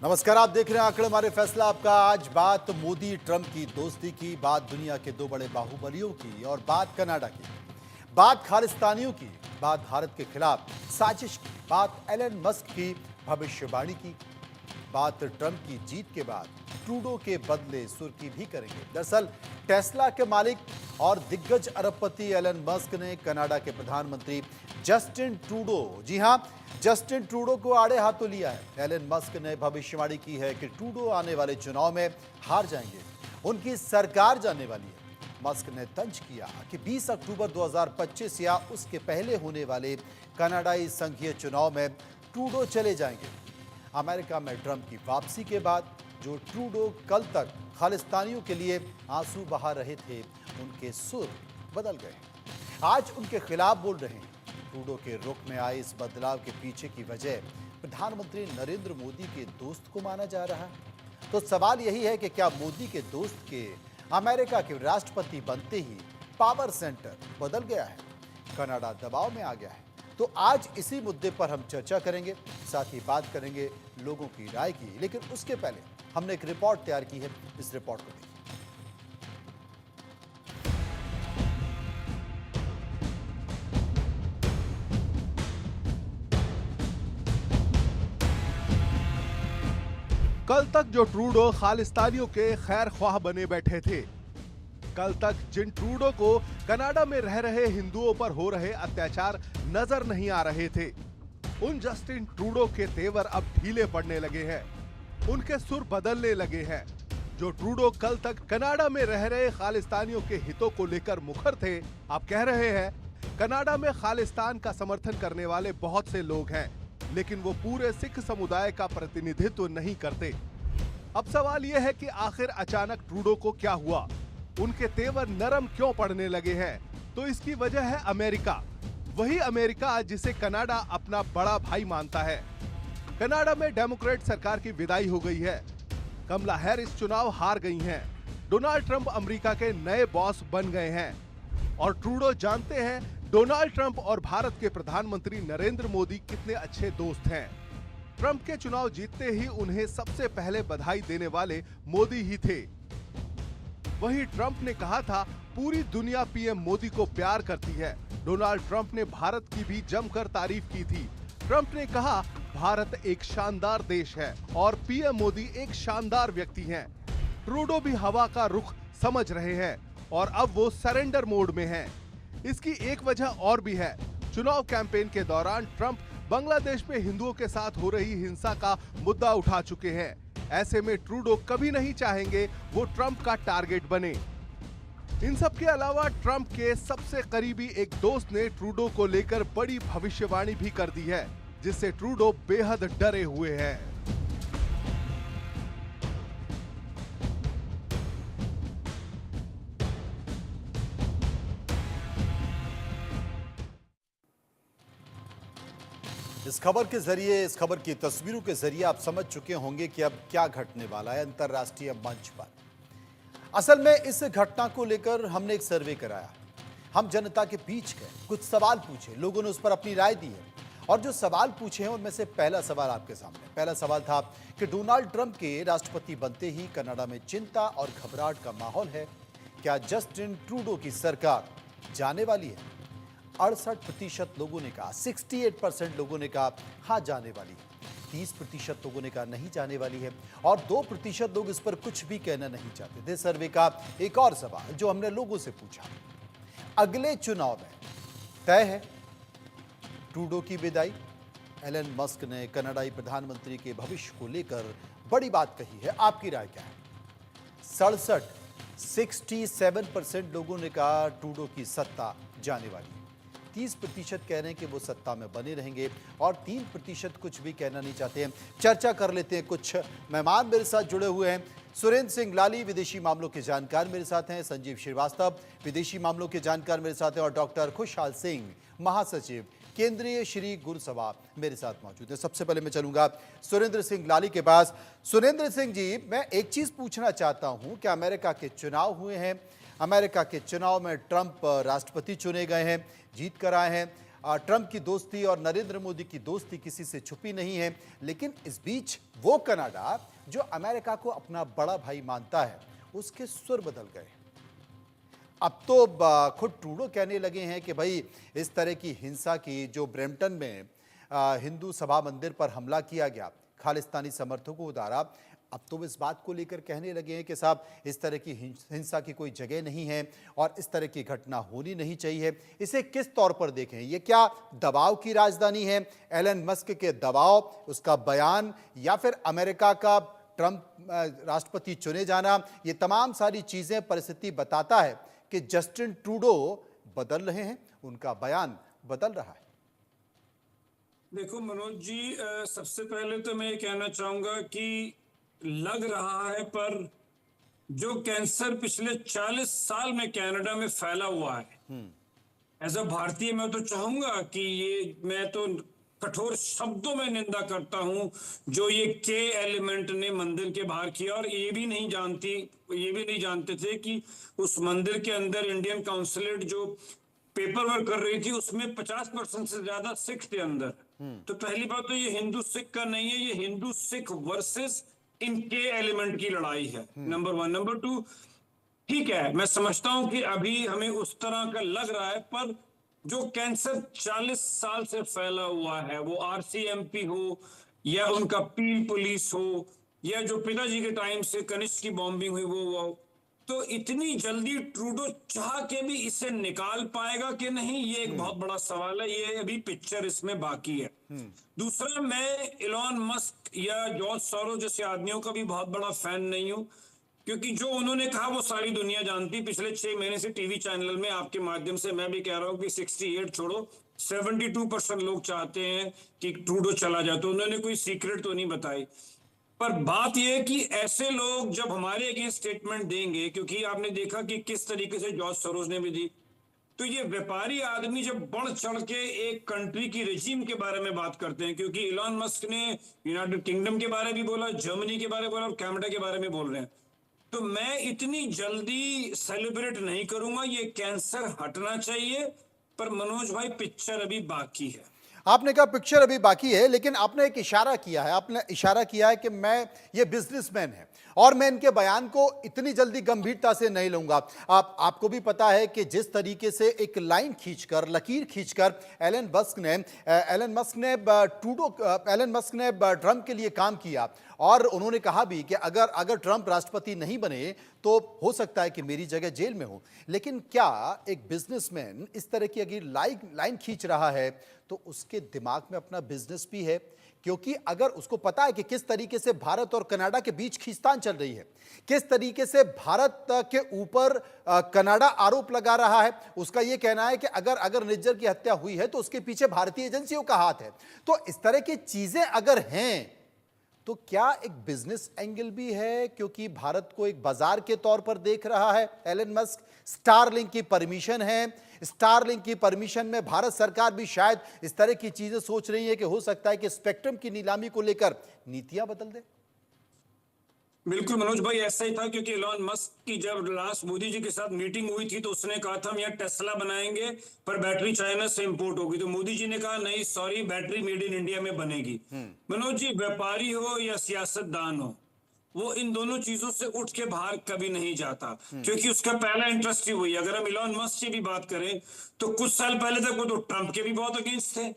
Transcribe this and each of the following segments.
नमस्कार, आप देख रहे हैं आंकड़े हमारे फैसला आपका। आज बात मोदी ट्रंप की दोस्ती की, बात दुनिया के दो बड़े बाहुबलियों की और बात कनाडा की, बात खालिस्तानियों की, बात भारत के खिलाफ साजिश की, बात एलन मस्क की भविष्यवाणी की, बात ट्रंप की जीत के बाद ट्रूडो के बदले सुर्खी भी करेंगे। दरअसल टेस्ला के मालिक और दिग्गज अरबपति एलन मस्क ने कनाडा के प्रधानमंत्री जस्टिन ट्रूडो, जी हां, जस्टिन ट्रूडो को आड़े हाथों लिया है। एलन मस्क ने भविष्यवाणी की है कि ट्रूडो आने वाले चुनाव में हार जाएंगे, उनकी सरकार जाने वाली है। मस्क ने तंज किया कि 20 अक्टूबर 2025 या उसके पहले होने वाले कनाडाई संघीय चुनाव में ट्रूडो चले जाएंगे। अमेरिका में ट्रंप की वापसी के बाद जो ट्रूडो कल तक खालिस्तानियों के लिए आंसू बहा रहे थे, उनके सुर बदल गए, आज उनके खिलाफ बोल रहे हैं। ट्रूडो के रुख में आए इस बदलाव के पीछे की वजह प्रधानमंत्री नरेंद्र मोदी के दोस्त को माना जा रहा है। तो सवाल यही है कि क्या मोदी के दोस्त के अमेरिका के राष्ट्रपति बनते ही पावर सेंटर बदल गया है, कनाडा दबाव में आ गया है? तो आज इसी मुद्दे पर हम चर्चा करेंगे, साथ ही बात करेंगे लोगों की राय की। लेकिन उसके पहले हमने एक रिपोर्ट तैयार की है, इस रिपोर्ट को देखिए। कल तक जो ट्रूडो खालिस्तानियों के खैर ख्वाह बने बैठे थे, कल तक जिन ट्रूडो को कनाडा में रह रहे हिंदुओं पर हो रहे अत्याचार नजर नहीं आ रहे थे, उन जस्टिन ट्रूडो के तेवर अब ढीले पड़ने लगे हैं, उनके सुर बदलने लगे हैं। जो ट्रूडो कल तक कनाडा में रह रहे खालिस्तानियों के हितों को लेकर मुखर थे, अब कह रहे हैं कनाडा में खालिस्तान का समर्थन करने वाले बहुत से लोग हैं, लेकिन वो पूरे सिख समुदाय का प्रतिनिधित्व नहीं करते। अब सवाल यह है कि आखिर अचानक ट्रूडो को क्या हुआ, उनके तेवर नरम क्यों पड़ने लगे हैं? तो इसकी वजह है अमेरिका, वही अमेरिका जिसे कनाडा अपना बड़ा भाई मानता है। कनाडा में डेमोक्रेट सरकार की विदाई हो गई है, कमला हैरिस चुनाव हार गई हैं, डोनाल्ड ट्रंप अमेरिका के नए बॉस बन गए हैं और ट्रूडो जानते हैं डोनाल्ड ट्रंप और भारत के प्रधानमंत्री नरेंद्र मोदी कितने अच्छे दोस्त हैं। ट्रंप के चुनाव जीतते ही उन्हें सबसे पहले बधाई देने वाले मोदी ही थे। वहीं ट्रंप ने कहा था पूरी दुनिया पीएम मोदी को प्यार करती है। डोनाल्ड ट्रंप ने भारत की भी जमकर तारीफ की थी। ट्रंप ने कहा भारत एक शानदार देश है और पीएम मोदी एक शानदार व्यक्ति हैं। ट्रूडो भी हवा का रुख समझ रहे हैं और अब वो सरेंडर मोड में हैं। इसकी एक वजह और भी है। चुनाव कैंपेन के दौरान ट्रंप बांग्लादेश में हिंदुओं के साथ हो रही हिंसा का मुद्दा उठा चुके हैं। ऐसे में ट्रूडो कभी नहीं चाहेंगे वो ट्रंप का टारगेट बने। इन सब के अलावा ट्रंप के सबसे करीबी एक दोस्त ने ट्रूडो को लेकर बड़ी भविष्यवाणी भी कर दी है, जिससे ट्रूडो बेहद डरे हुए हैं। इस खबर के जरिए, इस खबर की तस्वीरों के जरिए आप समझ चुके होंगे कि अब क्या घटने वाला है अंतर्राष्ट्रीय मंच पर। असल में इस घटना को लेकर हमने एक सर्वे कराया, हम जनता के बीच गए, कुछ सवाल पूछे, लोगों ने उस पर अपनी राय दी है। और जो सवाल पूछे हैं उनमें से पहला सवाल आपके सामने। पहला सवाल था कि डोनाल्ड ट्रंप के राष्ट्रपति बनते ही कनाडा में चिंता और घबराहट का माहौल है, क्या जस्टिन ट्रूडो की सरकार जाने वाली है? 68% लोगों ने कहा, 68% लोगों ने कहा हाँ जाने वाली है, 30% लोगों ने कहा नहीं जाने वाली है और 2% लोग इस पर कुछ भी कहना नहीं चाहते थे। सर्वे का एक और सवाल जो हमने लोगों से पूछा, अगले चुनाव में तय है ट्रूडो की विदाई। एलन मस्क ने कनाडाई प्रधानमंत्री के भविष्य को लेकर बड़ी बात कही है, आपकी राय क्या है? 67% लोगों ने कहा ट्रूडो की सत्ता जाने वाली है, 30% कह रहे हैं कि वो सत्ता में बने रहेंगे और 3% कुछ भी कहना नहीं चाहते हैं। चर्चा कर लेते हैं, कुछ मेहमान मेरे साथ जुड़े हुए हैं। सुरेंद्र सिंह लाली विदेशी मामलों के जानकार मेरे साथ हैं, संजीव श्रीवास्तव विदेशी मामलों के जानकार मेरे साथ हैं और डॉक्टर खुशहाल सिंह महासचिव केंद्रीय श्री गुरु सभा मेरे साथ मौजूद है। सबसे पहले मैं चलूंगा सुरेंद्र सिंह लाली के पास। सुरेंद्र सिंह जी, मैं एक चीज पूछना चाहता हूं कि अमेरिका के चुनाव हुए हैं, अमेरिका के चुनाव में ट्रंप राष्ट्रपति चुने गए हैं, जीत कर आए हैं। ट्रंप की दोस्ती और नरेंद्र मोदी की दोस्ती किसी से छुपी नहीं है, लेकिन इस बीच वो कनाडा जो अमेरिका को अपना बड़ा भाई मानता है, उसके सुर बदल गए। अब तो खुद ट्रूडो कहने लगे हैं कि भाई इस तरह की हिंसा की जो ब्रैम्पटन में हिंदू सभा मंदिर पर हमला किया गया खालिस्तानी समर्थकों द्वारा, अब तो इस बात को लेकर कहने लगे हैं कि साहब इस तरह की हिंसा की कोई जगह नहीं है और इस तरह की घटना होनी नहीं चाहिए। इसे किस तौर पर देखें, ये क्या दबाव की राजधानी है, एलन मस्क के दबाव, उसका बयान, या फिर अमेरिका का ट्रंप राष्ट्रपति चुने जाना, ये तमाम सारी चीजें परिस्थिति बताता है कि जस्टिन ट्रूडो बदल रहे हैं, उनका बयान बदल रहा है। देखो मनोज जी, सबसे पहले तो मैं ये कहना चाहूंगा कि लग रहा है पर जो कैंसर पिछले 40 साल में कनाडा में फैला हुआ है, एज अ भारतीय मैं तो चाहूंगा कि मैं तो कठोर शब्दों में निंदा करता हूं जो ये के एलिमेंट ने मंदिर के बाहर किया। और ये भी नहीं जानते थे कि उस मंदिर के अंदर इंडियन काउंसलेट जो पेपर वर्क कर रही थी उसमें 50% से ज्यादा सिख थे अंदर। तो पहली बात तो ये हिंदू सिख का नहीं है, ये हिंदू सिख वर्सेस इनके एलिमेंट की लड़ाई है, नंबर 1। नंबर 2, ठीक है, मैं समझता हूं कि अभी हमें उस तरह का लग रहा है, पर जो कैंसर 40 साल से फैला हुआ है, वो आरसीएमपी हो या उनका पील पुलिस हो या जो पिताजी के टाइम से कनिष्क की बॉम्बिंग हुई वो तो इतनी जल्दी ट्रूडो चाह के भी इसे निकाल पाएगा कि नहीं, ये एक बहुत बड़ा सवाल है। ये अभी पिक्चर इसमें बाकी है। दूसरा, मैं इलॉन मस्क या जॉर्ज सोरोस जैसे आदमियों का भी बहुत बड़ा फैन नहीं हूं, क्योंकि जो उन्होंने कहा वो सारी दुनिया जानती। पिछले 6 महीने से टीवी चैनल में आपके माध्यम से मैं भी कह रहा हूं कि 68 छोड़ो 72% लोग चाहते हैं कि ट्रूडो चला जाए, तो उन्होंने कोई सीक्रेट तो नहीं बताई। पर बात यह है कि ऐसे लोग जब हमारे अगेंस्ट स्टेटमेंट देंगे, क्योंकि आपने देखा कि किस तरीके से जॉर्ज सोरोस ने भी दी, तो ये व्यापारी आदमी जब बढ़ चढ़ के एक कंट्री की रेजिम के बारे में बात करते हैं, क्योंकि इलॉन मस्क ने यूनाइटेड किंगडम के बारे में भी बोला, जर्मनी के बारे में बोला और कनाडा के बारे में बोल रहे हैं, तो मैं इतनी जल्दी सेलिब्रेट नहीं करूंगा। ये कैंसर हटना चाहिए, पर मनोज भाई पिक्चर अभी बाकी है। आपने कहा पिक्चर अभी बाकी है, लेकिन आपने एक इशारा किया है, आपने इशारा किया है कि मैं ये बिजनेसमैन है और मैं इनके बयान को इतनी जल्दी गंभीरता से नहीं लूंगा। आपको भी पता है कि जिस तरीके से एक लाइन खींचकर, लकीर खींचकर एलन मस्क ने ट्रंप के लिए काम किया और उन्होंने कहा भी कि अगर ट्रंप राष्ट्रपति नहीं बने तो हो सकता है कि मेरी जगह जेल में हो। लेकिन क्या एक बिजनेसमैन इस तरह की अगर लाइन खींच रहा है तो उसके दिमाग में अपना बिजनेस भी है? क्योंकि अगर उसको पता है कि किस तरीके से भारत और कनाडा के बीच खींचतान चल रही है, किस तरीके से भारत के ऊपर कनाडा आरोप लगा रहा है, उसका यह कहना है कि अगर निज्जर की हत्या हुई है तो उसके पीछे भारतीय एजेंसियों का हाथ है, तो इस तरह की चीजें अगर हैं तो क्या एक बिजनेस एंगल भी है? क्योंकि भारत को एक बाजार के तौर पर देख रहा है एलन मस्क। स्टारलिंक की परमिशन है, स्टारलिंक की परमिशन में भारत सरकार भी शायद इस तरह की चीजें सोच रही है कि हो सकता है कि स्पेक्ट्रम की नीलामी को लेकर नीतियां बदल दे। बिल्कुल मनोज भाई, ऐसा ही था, क्योंकि इलॉन मस्क की जब लास्ट मोदी जी के साथ मीटिंग हुई थी तो उसने कहा था हम यहाँ टेस्ला बनाएंगे पर बैटरी चाइना से इंपोर्ट होगी, तो मोदी जी ने कहा नहीं sorry, battery made in India में बनेगी। मनोज जी, व्यापारी हो या सियासतदान हो, वो इन दोनों चीजों से उठ के बाहर कभी नहीं जाता, क्योंकि उसका पहला इंटरेस्ट ही वही। अगर हम इलॉन मस्क की भी बात करें तो कुछ साल पहले तक वो तो ट्रंप के भी बहुत अगेंस्ट थे।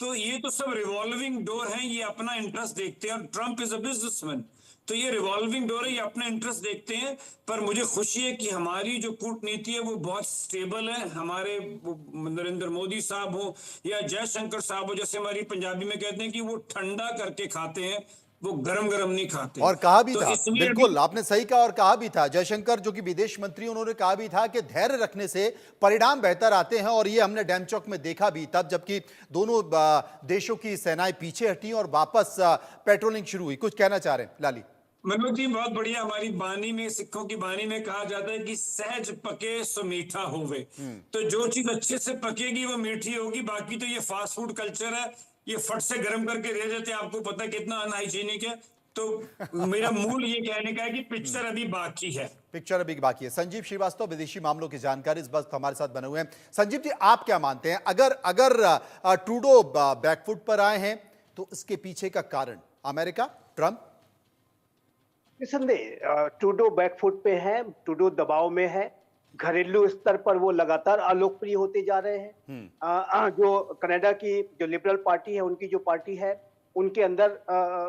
तो ये तो सब रिवॉल्विंग डोर है, ये अपना इंटरेस्ट देखते हैं, और ट्रंप इज अ बिजनेसमैन, तो ये रिवॉल्विंग डोर है, ये अपना इंटरेस्ट देखते हैं। पर मुझे खुशी है कि हमारी जो कूटनीति है वो बहुत स्टेबल है। हमारे नरेंद्र मोदी साहब हो या जयशंकर साहब हो, जैसे हमारी पंजाबी में कहते हैं कि वो ठंडा करके खाते हैं, वो गरम गरम नहीं खाते। और कहा भी था, बिल्कुल आपने सही कहा, और कहा भी था जयशंकर जो कि विदेश मंत्री, उन्होंने कहा भी था कि धैर्य रखने से परिणाम बेहतर आते हैं, और ये हमने डैमचौक में देखा भी तब जबकि दोनों देशों की सेनाएं पीछे हटी और वापस पेट्रोलिंग शुरू हुई। कुछ कहना चाह रहे हैं लाली? मनोज जी, बहुत बढ़िया। हमारी बानी में, सिखों की बानी में कहा जाता है कि सहज पके सो मीठा होवे। तो जो चीज अच्छे से पकेगी वो मीठी होगी। बाकी तो ये फास्ट फूड कल्चर है, ये फट से गर्म करके दे देते हैं, आपको पता है कितना अनहाइजीनिक है। तो मेरा मूल ये कहने का है कि पिक्चर अभी बाकी है। पिक्चर अभी बाकी है। संजीव श्रीवास्तव विदेशी मामलों की जानकारी इस वक्त हमारे साथ बने हुए हैं। संजीव जी, आप क्या मानते हैं, अगर अगर ट्रूडो बैकफुट पर आए हैं तो इसके पीछे का कारण अमेरिका, ट्रंप? निसंदेह ट्रूडो बैकफुट पे है, ट्रूडो दबाव में है। घरेलू स्तर पर वो लगातार अलोकप्रिय होते जा रहे हैं। जो कनाडा की जो लिबरल पार्टी है, उनकी जो पार्टी है, उनके अंदर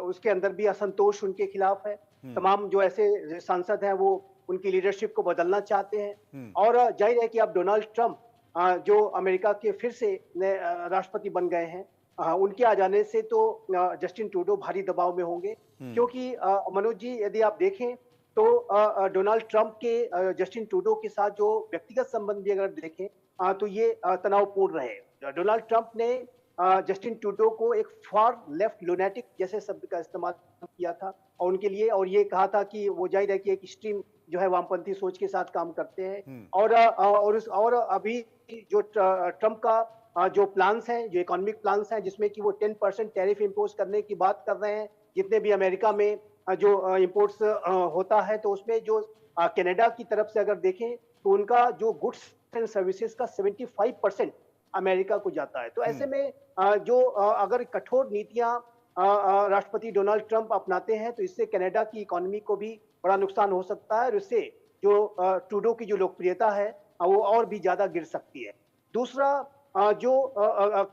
उसके अंदर भी असंतोष उनके खिलाफ है। तमाम जो ऐसे सांसद हैं वो उनकी लीडरशिप को बदलना चाहते हैं। और जाहिर है कि अब डोनाल्ड ट्रंप जो अमेरिका के फिर से राष्ट्रपति बन गए हैं, उनके आ जाने से तो जस्टिन ट्रूडो भारी दबाव में होंगे। क्योंकि मनोज जी, यदि आप देखें तो डोनाल्ड ट्रंप के जस्टिन ट्रूडो के साथ जो व्यक्तिगत संबंध भी अगर देखें तो ये तनावपूर्ण रहे। डोनाल्ड ट्रंप ने जस्टिन ट्रूडो को एक फार लेफ्ट लुनेटिक जैसे शब्द का इस्तेमाल किया था और उनके लिए, और ये कहा था कि वो जाहिर है कि एक एक्सट्रीम जो है वामपंथी सोच के साथ काम करते हैं। और अभी जो ट्रंप का जो प्लान्स हैं, जो इकोनॉमिक प्लान्स हैं, जिसमें कि वो 10% टैरिफ इम्पोज करने की बात कर रहे हैं जितने भी अमेरिका में जो इंपोर्ट्स होता है, तो उसमें जो कनाडा की तरफ से अगर देखें तो उनका जो गुड्स एंड सर्विसेज का 75% अमेरिका को जाता है। तो ऐसे में जो अगर कठोर नीतियां राष्ट्रपति डोनाल्ड ट्रंप अपनाते हैं तो इससे कनाडा की इकोनॉमी को भी बड़ा नुकसान हो सकता है और इससे जो ट्रूडो की जो लोकप्रियता है वो और भी ज्यादा गिर सकती है। दूसरा, जो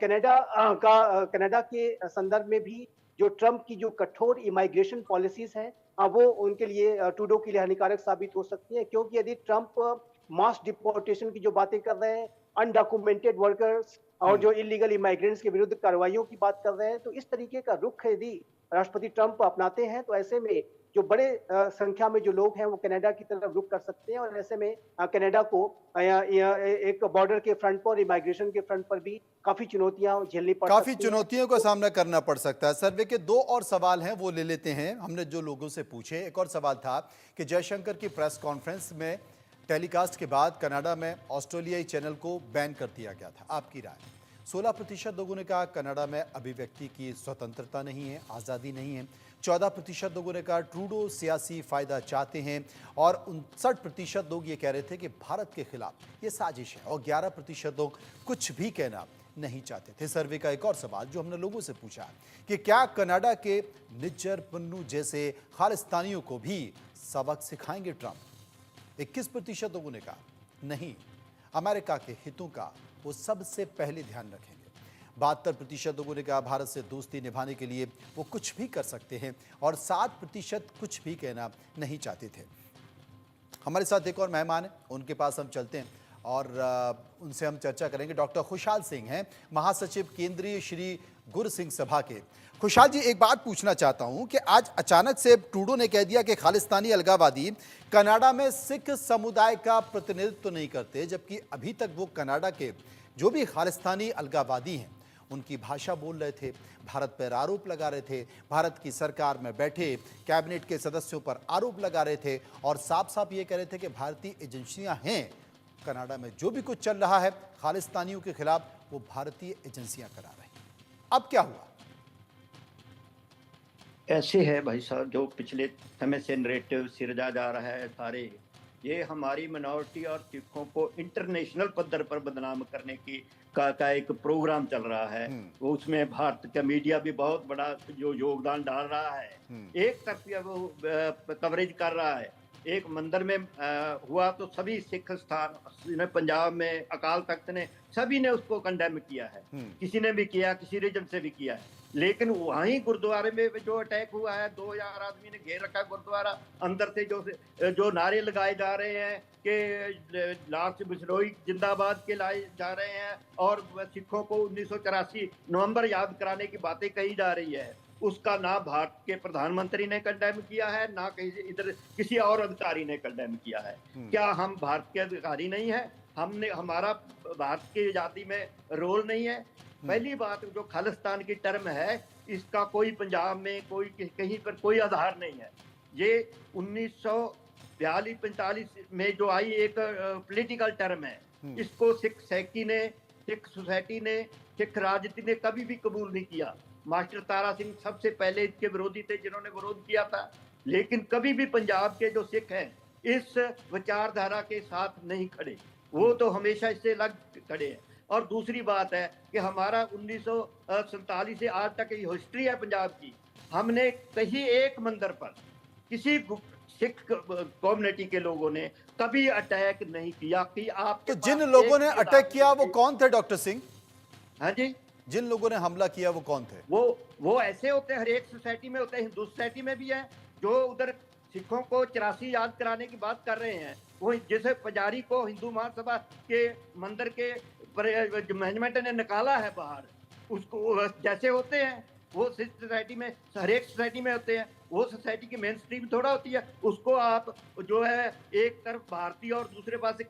कनाडा के संदर्भ में भी जो ट्रंप की जो कठोर इमाइग्रेशन पॉलिसीज हैं वो उनके लिए, ट्रूडो के लिए हानिकारक साबित हो सकती है। क्योंकि यदि ट्रंप मास डिपोर्टेशन की जो बातें कर रहे हैं, अनडॉक्यूमेंटेड वर्कर्स और जो इलीगल इमाइग्रेंट्स के विरुद्ध कार्रवाइयों की बात कर रहे हैं, तो इस तरीके का रुख यदि राष्ट्रपति ट्रंप अपनाते हैं तो ऐसे में जो बड़े संख्या में जो लोग हैं वो कनाडा की तरफ रुख कर सकते हैं और ऐसे में कनाडा को एक बॉर्डर के फ्रंट पर, इमाइग्रेशन के फ्रंट पर भी काफी चुनौतियां झेलनी पड़ सकती काफी चुनौतियों का सामना करना पड़ सकता है। सर्वे के दो और सवाल हैं, वो ले लेते हैं। हमने जो लोगों से पूछे, एक और सवाल था कि जयशंकर की प्रेस कॉन्फ्रेंस में टेलीकास्ट के बाद कनाडा में ऑस्ट्रेलियाई चैनल को बैन कर दिया गया था। आपकी राय? 16% लोगों ने कहा कनाडा में अभिव्यक्ति की स्वतंत्रता नहीं है, आज़ादी नहीं है। 14% लोगों ने कहा ट्रूडो सियासी फायदा चाहते हैं और 59% लोग ये कह रहे थे कि भारत के खिलाफ ये साजिश है और 11% लोग कुछ भी कहना नहीं चाहते थे। सर्वे का एक और सवाल जो हमने लोगों से पूछा कि क्या कनाडा के निज्जर पन्नू जैसे खालिस्तानियों को भी सबक सिखाएंगे ट्रंप? 21% लोगों ने कहा नहीं, अमेरिका के हितों का वो सबसे पहले ध्यान रखेंगे। 72% लोगों ने कहा भारत से दोस्ती निभाने के लिए वो कुछ भी कर सकते हैं और 7% कुछ भी कहना नहीं चाहते थे। हमारे साथ एक और मेहमान हैं, उनके पास हम चलते हैं और उनसे हम चर्चा करेंगे। डॉक्टर खुशहाल सिंह हैं, महासचिव केंद्रीय श्री गुरु सिंह सभा के। खुशहाल जी, एक बात पूछना चाहता हूं कि आज अचानक से ट्रूडो ने कह दिया कि खालिस्तानी अलगाववादी कनाडा में सिख समुदाय का प्रतिनिधित्व तो नहीं करते, जबकि अभी तक वो कनाडा के जो भी खालिस्तानी अलगाववादी हैं उनकी भाषा बोल रहे थे, भारत पर आरोप लगा रहे थे, भारत की सरकार में बैठे कैबिनेट के सदस्यों पर आरोप लगा रहे थे और साफ साफ ये कह रहे थे कि भारतीय एजेंसियां हैं, कनाडा में जो भी कुछ चल रहा है खालिस्तानियों के खिलाफ वो भारतीय एजेंसियां करा रही। अब क्या हुआ? ऐसे है भाई साहब, जो पिछले समय से नरेटिव सिरजा जा रहा है सारे, ये हमारी मिनॉरिटी और सिखों को इंटरनेशनल पद्धर पर बदनाम करने की का एक प्रोग्राम चल रहा है। वो उसमें भारत का मीडिया भी बहुत बड़ा जो योगदान डाल रहा है। एक तरफिया वो कवरेज कर रहा है। एक मंदिर में हुआ तो सभी सिख स्थान, पंजाब में अकाल तख्त ने, सभी ने उसको कंडेम किया है। किसी ने भी किया, किसी रीजन से भी किया है। लेकिन वहीं गुरुद्वारे में जो अटैक हुआ है, 2000 आदमी ने घेर रखा गुरुद्वारा, अंदर से जो नारे लगाए जा रहे हैं कि लार्ड बिश्नोई जिंदाबाद के लाए जा रहे हैं और सिखों को 1984 नवंबर याद कराने की बातें कही जा रही है, उसका ना भारत के प्रधानमंत्री ने कंडेम किया है, ना कहीं इधर किसी और अधिकारी ने कंडेम किया है। क्या हम भारत के अधिकारी नहीं है? हमारा भारत की आजादी में रोल नहीं है? पहली बात, जो खालिस्तान की टर्म है, इसका कोई पंजाब में कोई कहीं पर कोई आधार नहीं है। ये 1942-45 में जो आई एक पॉलिटिकल टर्म है, इसको सिख सैकी ने, सिख सोसाइटी ने, सिख राजनीति ने कभी भी कबूल नहीं किया। मास्टर तारा सिंह सबसे पहले इसके विरोधी थे जिन्होंने विरोध किया था, लेकिन कभी भी पंजाब के जो सिख हैं इस विचारधारा के साथ नहीं खड़े, वो तो हमेशा इससे अलग खड़े हैं। और दूसरी बात है कि हमारा 1947 से आज तक ये हिस्ट्री है पंजाब की, हमने कहीं एक मंदिर पर किसी सिख कम्युनिटी के लोगों ने कभी अटैक नहीं किया कि आप तो जिन लोगों ने अटैक किया वो कौन थे डॉक्टर सिंह? हाँ जी, जिन लोगों ने हमला किया वो कौन थे? वो ऐसे होते हैं, हर एक सोसाइटी में होते हैं, हिंदू सोसाइटी में भी है जो उधर सिखों को 84 याद कराने की बात कर रहे हैं। वो जैसे पुजारी को हिंदू महासभा के मंदिर के मैनेजमेंट ने निकाला है बाहर, उसको जैसे होते हैं वो सिख सोसाइटी में, हर एक सोसाइटी में होते हैं। वो सोसाइटी की मेन स्ट्रीम थोड़ा होती है, उसको आप जो है एक तरफ भारतीय और दूसरे पास से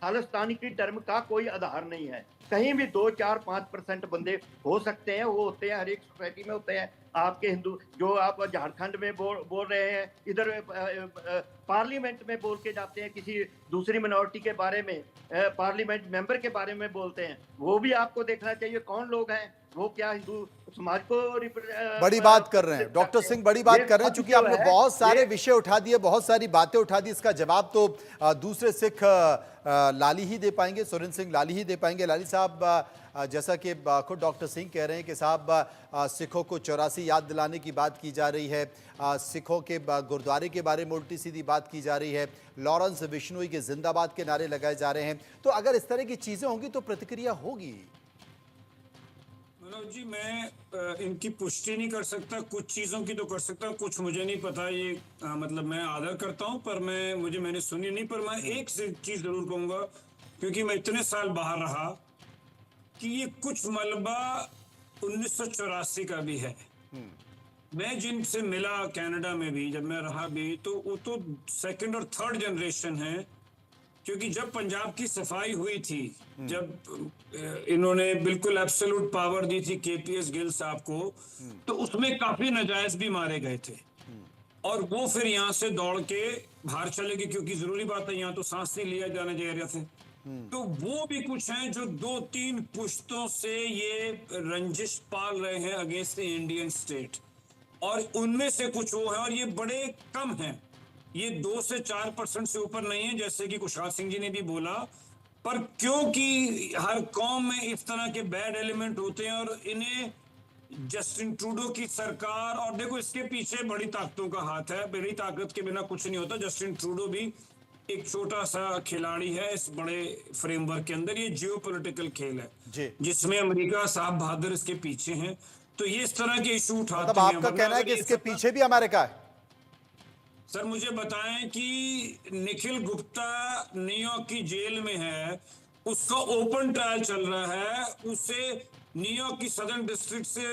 खालिस्तानी की टर्म का कोई आधार नहीं है। कहीं भी 2, 4, 5% बंदे हो सकते हैं, वो होते हैं, हर एक सोसाइटी में होते हैं। आपके हिंदू जो आप झारखंड में बोल रहे हैं, इधर पार्लियामेंट में बोल के जाते हैं, किसी दूसरी मिनॉरिटी के बारे में, पार्लियामेंट मेंबर के बारे में बोलते हैं, वो भी आपको देखना चाहिए कौन लोग हैं, वो क्या हिंदू समाज को बड़ी बात कर रहे हैं डॉक्टर सिंह, बड़ी बात कर रहे हैं, चूंकि आपने बहुत सारे विषय उठा दिए, बहुत सारी बातें उठा दी। इसका जवाब तो दूसरे सिख लाली ही दे पाएंगे, सुरेंद्र सिंह लाली ही दे पाएंगे। लाली साहब, जैसा कि खुद डॉक्टर सिंह कह रहे हैं कि साहब सिखों को 84 याद दिलाने की बात की जा रही है, सिखों के गुरुद्वारे के बारे में उल्टी सीधी बात की जा रही है, लॉरेंस बिश्नोई के जिंदाबाद के नारे लगाए जा रहे हैं, तो अगर इस तरह की चीजें होंगी तो प्रतिक्रिया होगी। मनोज जी, मैं इनकी पुष्टि नहीं कर सकता, कुछ चीजों की तो कर सकता हूँ, कुछ मुझे नहीं पता। ये मतलब मैं आदर करता हूँ, पर मैंने सुनी नहीं। पर मैं एक चीज जरूर कहूंगा, क्योंकि मैं इतने साल बाहर रहा, कि ये कुछ मलबा 1984 का भी है। मैं जिनसे मिला कनाडा में भी, जब मैं रहा भी, तो वो तो 2nd और 3rd जनरेशन है। क्योंकि जब पंजाब की सफाई हुई थी, जब इन्होंने बिल्कुल एब्सोल्यूट पावर दी थी केपीएस गिल साहब को, तो उसमें काफी नाजायज भी मारे गए थे, और वो फिर यहाँ से दौड़ के बाहर चले गए, क्योंकि जरूरी बात है, यहाँ तो सांस नहीं लिया जाने के एरिया से। तो वो भी कुछ हैं जो 2-3 पुश्तों से ये रंजिश पाल रहे हैं अगेंस्ट द इंडियन स्टेट, और उनमें से कुछ वो है, और ये बड़े कम हैं, ये 2 से 4% से ऊपर नहीं है, जैसे कि कुशाल सिंह जी ने भी बोला। पर क्योंकि हर कौम में इस तरह के बैड एलिमेंट होते हैं, और इन्हें जस्टिन ट्रूडो की सरकार, और देखो इसके पीछे बड़ी ताकतों का हाथ है, बड़ी ताकत के बिना कुछ नहीं होता। जस्टिन ट्रूडो भी एक छोटा सा खिलाड़ी है इस बड़े फ्रेमवर्क के अंदर। ये जियोपॉलिटिकल खेल है जिसमें अमेरिका साहब बहादुर इसके पीछे हैं। तो ये इस तरह के इशू उठाते मतलब आपका कहना है कि इसके पीछे भी अमेरिका है? सर मुझे बताएं कि निखिल गुप्ता न्यूयॉर्क की जेल में है, उसका ओपन ट्रायल चल रहा है, उसे न्यूयॉर्क की सदर्न डिस्ट्रिक्ट से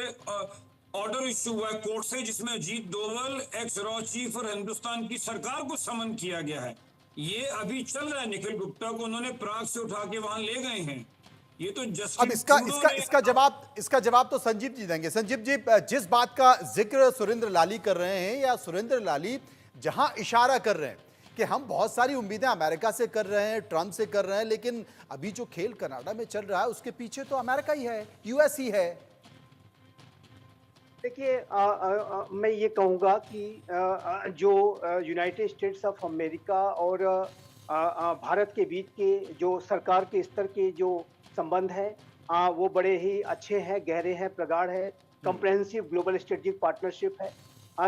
ऑर्डर इशू हुआ है कोर्ट से, जिसमें Ajit Doval, x raw chief और हिंदुस्तान की सरकार को समन किया गया है। ये अभी चल रहा है। निखिल गुप्ता को उन्होंने प्राग से उठा के वहां ले गए हैं। ये तो अब इसका जवाब तो संजीव जी देंगे। संजीव जी, जिस बात का जिक्र सुरेंद्र लाली कर रहे हैं, या सुरेंद्र लाली जहां इशारा कर रहे हैं कि हम बहुत सारी उम्मीदें अमेरिका से कर रहे हैं, ट्रंप से कर रहे हैं, लेकिन अभी जो खेल कनाडा में चल रहा है उसके पीछे तो अमेरिका ही है, यूएस ही है। देखिए, मैं ये कहूँगा कि जो यूनाइटेड स्टेट्स ऑफ अमेरिका और भारत के बीच के जो सरकार के स्तर के जो संबंध हैं, वो बड़े ही अच्छे हैं, गहरे हैं, प्रगाढ़ है, कम्प्रहेंसिव ग्लोबल स्ट्रेटेजिक पार्टनरशिप है।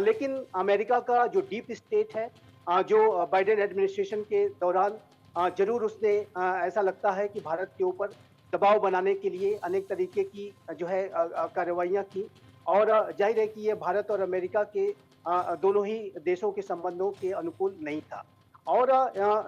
लेकिन अमेरिका का जो डीप स्टेट है, जो बाइडेन एडमिनिस्ट्रेशन के दौरान जरूर उसने ऐसा लगता है कि भारत के ऊपर दबाव बनाने के लिए अनेक तरीके की जो है कार्रवाइयाँ की, और जाहिर है कि ये भारत और अमेरिका के दोनों ही देशों के संबंधों के अनुकूल नहीं था। और